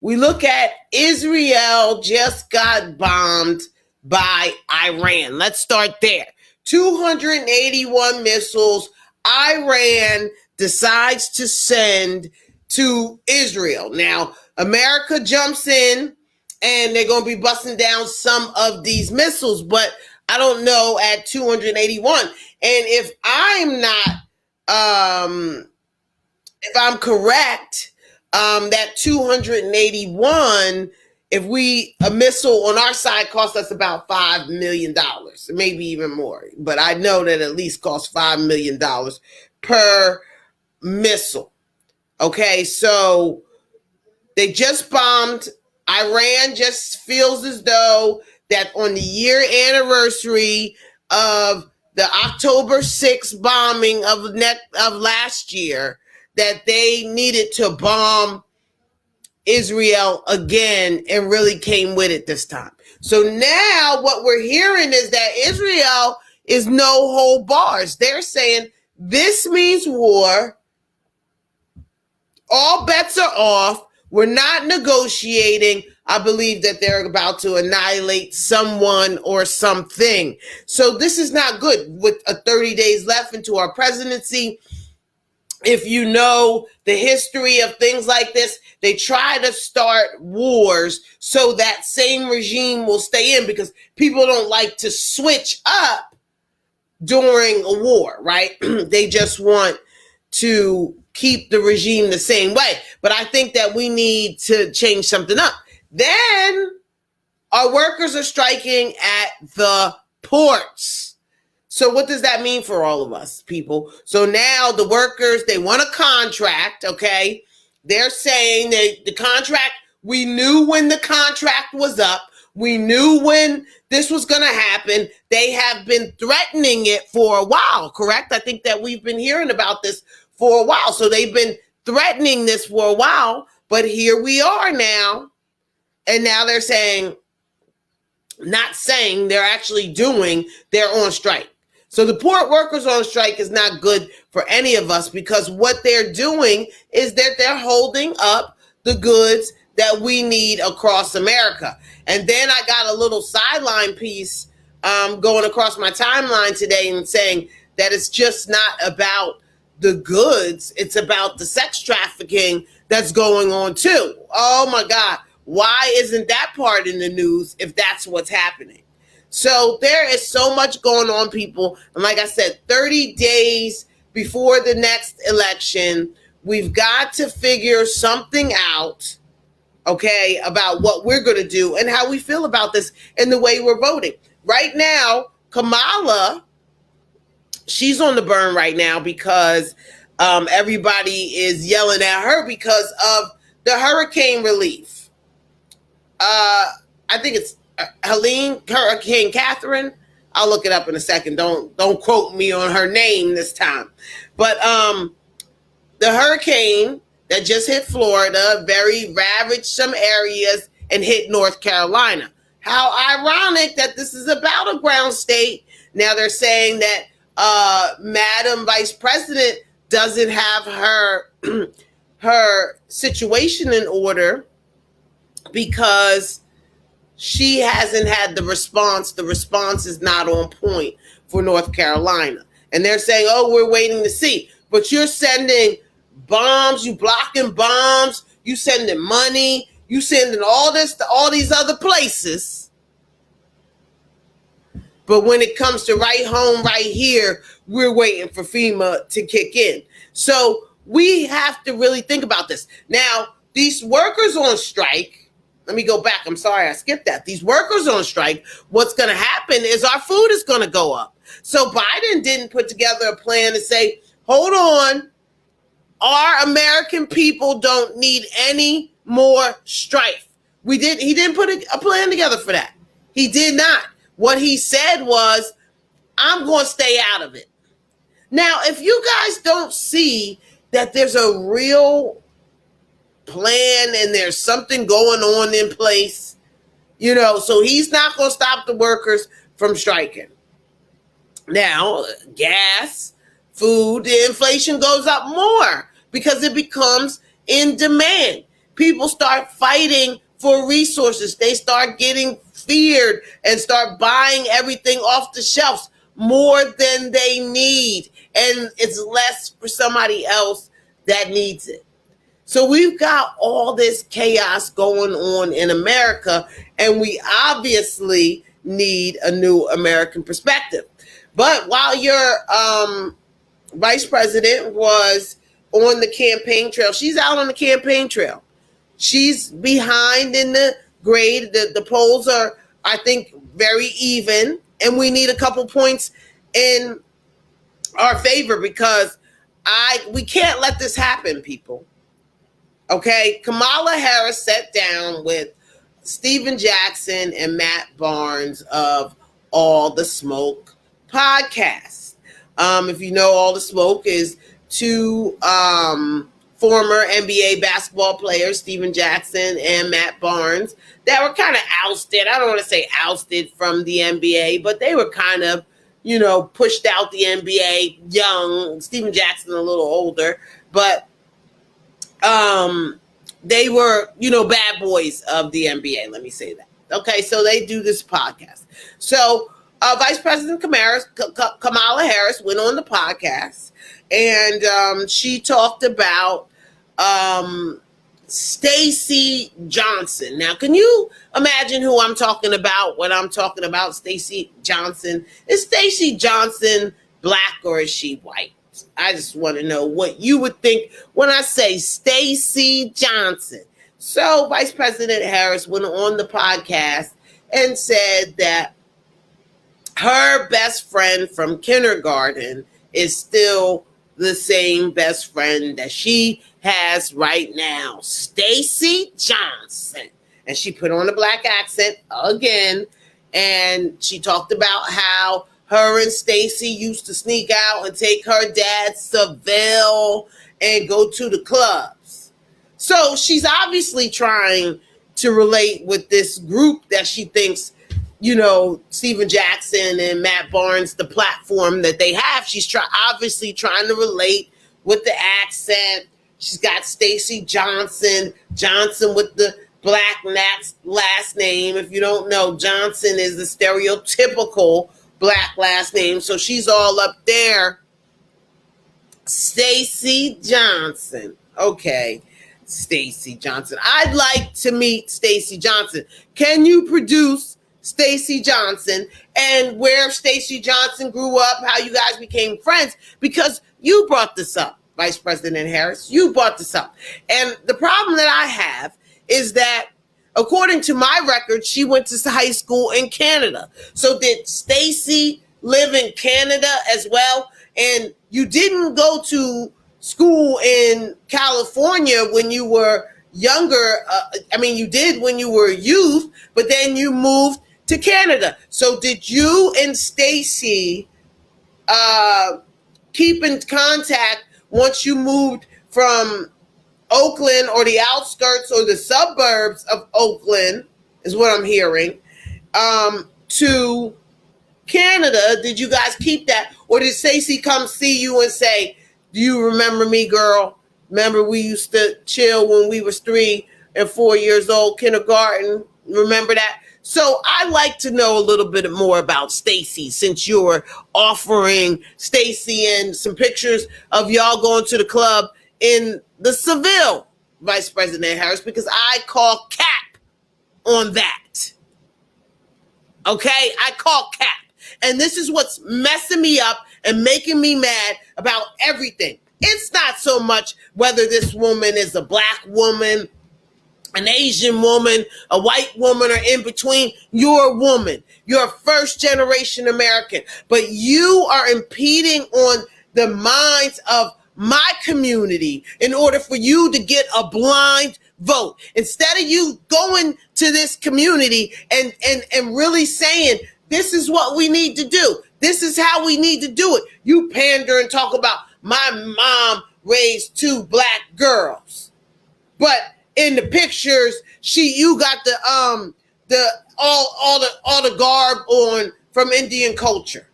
we look at Israel just got bombed by Iran. Let's start there. 281 missiles Iran decides to send to Israel. Now, America jumps in and they're going to be busting down some of these missiles, but I don't know at 281. And if I'm correct, that 281, if a missile on our side costs us about $5 million, maybe even more. But I know that at least costs $5 million per missile. Okay, so they just bombed. Iran just feels as though that on the year anniversary of the October 6th bombing of last year, that they needed to bomb Israel again and really came with it this time. So now what we're hearing is that Israel is no hold bars. They're saying this means war. All bets are off. We're not negotiating. I believe that they're about to annihilate someone or something. So this is not good. With 30 days left into our presidency, if you know the history of things like this, they try to start wars so that same regime will stay in, because people don't like to switch up during a war, right? They just want to keep the regime the same way. But I think that we need to change something up. Then our workers are striking at the ports. So what does that mean for all of us, people? So now the workers, they want a contract, okay? They're saying that the contract, we knew when the contract was up. We knew when this was going to happen. They have been threatening it for a while, correct? I think that we've been hearing about this for a while. So they've been threatening this for a while, but here we are now. And now they're saying, not saying, they're actually doing, they're on strike. So the port workers on strike is not good for any of us, because what they're doing is that they're holding up the goods that we need across America. And then I got a little sideline piece going across my timeline today and saying that it's just not about the goods, it's about the sex trafficking that's going on too. Oh my God, why isn't that part in the news if that's what's happening? So there is so much going on, people. And like I said, 30 days before the next election, we've got to figure something out, okay, about what we're going to do and how we feel about this and the way we're voting. Right now, Kamala, she's on the burn right now because everybody is yelling at her because of the hurricane relief. I think it's Hurricane Catherine. I'll look it up in a second. Don't quote me on her name this time. But the hurricane that just hit Florida very ravaged some areas and hit North Carolina. How ironic that this is a battleground state. Now they're saying that Madam Vice President doesn't have her situation in order because she hasn't had the response. The response is not on point for North Carolina. And they're saying, oh, we're waiting to see. But you're sending bombs, you blocking bombs, you sending money, you sending all this to all these other places. But when it comes to right home, right here, we're waiting for FEMA to kick in. So we have to really think about this. Now, these workers on strike, let me go back. I'm sorry, I skipped that. These workers on strike, what's going to happen is our food is going to go up. So Biden didn't put together a plan to say, hold on, our American people don't need any more strife. He didn't put a plan together for that. He did not. What he said was, I'm going to stay out of it. Now, if you guys don't see that there's a real plan and there's something going on in place, so he's not going to stop the workers from striking. Now, gas, food, the inflation goes up more because it becomes in demand. people start fighting for resources. They start getting feared and start buying everything off the shelves more than they need. And it's less for somebody else that needs it. So we've got all this chaos going on in America, and we obviously need a new American perspective. But while your vice president was on the campaign trail, she's out on the campaign trail. She's behind in the grade. The polls are, I think, very even, and we need a couple points in our favor because we can't let this happen, people. Okay, Kamala Harris sat down with Stephen Jackson and Matt Barnes of All the Smoke podcast. If you know, All the Smoke is two former NBA basketball players, Stephen Jackson and Matt Barnes, that were kind of ousted. I don't want to say ousted from the NBA, but they were kind of, pushed out the NBA young. Stephen Jackson a little older, but they were, bad boys of the NBA. Let me say that. Okay, so they do this podcast. So Vice President Kamala Harris went on the podcast, and she talked about Stacey Johnson. Now, can you imagine who I'm talking about when I'm talking about Stacey Johnson? Is Stacey Johnson black or is she white? I just want to know what you would think when I say Stacey Johnson. So Vice President Harris went on the podcast and said that her best friend from kindergarten is still the same best friend that she has right now, Stacey Johnson. And she put on a black accent again, and she talked about how her and Stacey used to sneak out and take her dad Seville and go to the clubs. So she's obviously trying to relate with this group that she thinks, Stephen Jackson and Matt Barnes, the platform that they have. She's obviously trying to relate with the accent. She's got Stacey Johnson with the black last name. If you don't know, Johnson is the stereotypical black last name. So she's all up there. Stacey Johnson. Okay. Stacey Johnson. I'd like to meet Stacey Johnson. Can you produce Stacey Johnson and where Stacey Johnson grew up, how you guys became friends? Because you brought this up, Vice President Harris. You brought this up. And the problem that I have is that according to my record, she went to high school in Canada. So did Stacey live in Canada as well? And you didn't go to school in California when you were younger. You did when you were a youth, but then you moved to Canada. So did you and Stacey keep in contact once you moved from Oakland or the outskirts or the suburbs of Oakland, is what I'm hearing, to Canada? Did you guys keep that? Or did Stacey come see you and say, do you remember me, girl? Remember we used to chill when we was 3 and 4 years old, kindergarten? Remember that? So I'd like to know a little bit more about Stacey, since you're offering Stacey and some pictures of y'all going to the club in the Seville, Vice President Harris, because I call cap on that. Okay? I call cap. And this is what's messing me up and making me mad about everything. It's not so much whether this woman is a black woman, an Asian woman, a white woman, or in between. You're a woman. You're a first generation American. But you are impeding on the minds of my community in order for you to get a blind vote. Instead of you going to this community and really saying, this is what we need to do. This is how we need to do it. You pander and talk about my mom raised 2 black girls. But in the pictures, you got the all the garb on from Indian culture.